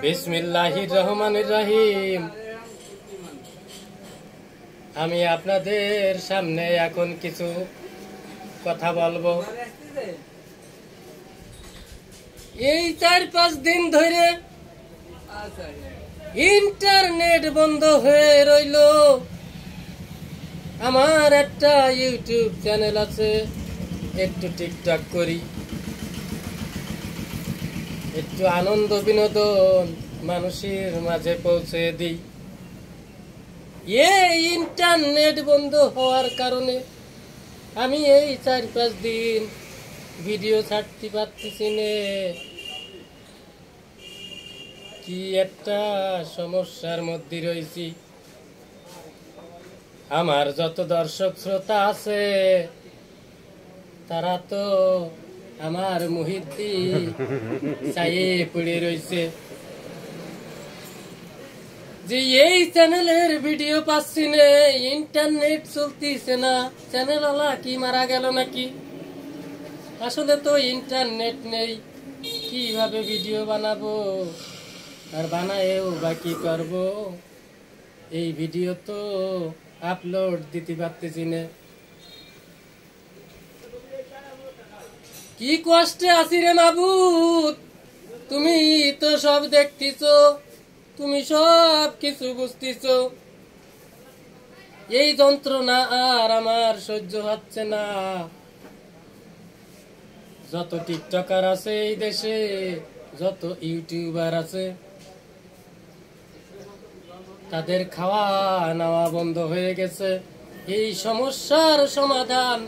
বিসমিল্লাহির রহমানির রহিম। আমি আপনাদের সামনে এখন কিছু কথা বলবো। এই 4-5 দিন ধরে ইন্টারনেট বন্ধ হয়ে রইল। আমার একটা ইউটিউব চ্যানেল আছে, একটু টিকটক করি, একটু আনন্দ বিনোদন মানুষের মাঝে পৌঁছে দিই। এই ইন্টারনেট বন্ধ হওয়ার কারণে আমি এই 4-5 দিন ভিডিও ছাড়তে পারতেছি না। কি একটা সমস্যার মধ্যে রয়েছি। আমার যত দর্শক শ্রোতা আছে তারা তো আমার মুহিতে চাইয়ে পড়ে রয়েছে যে এই চ্যানেলের ভিডিও পাচ্ছি না, ইন্টারনেট চলতেছে না, চ্যানেলওয়ালা কি মারা গেল নাকি? আসলে তো ইন্টারনেট নেই, কিভাবে ভিডিও বানাবো আর বানায়েও বা কি করবো? এই ভিডিও তো আপলোড দিতে পারতেছি না। কি কষ্টে আছি রে মাবুদ, তুমি তো সব দেখতেছো, তুমি সব কিছু বুঝতেছো। এই যন্ত্রণা আর আমার সহ্য হচ্ছে না। যত টিকটকার আছে এই দেশে, যত ইউটিউবার আছে, তাদের খাওয়া নেওয়া বন্ধ হয়ে গেছে। এই সমস্যার সমাধান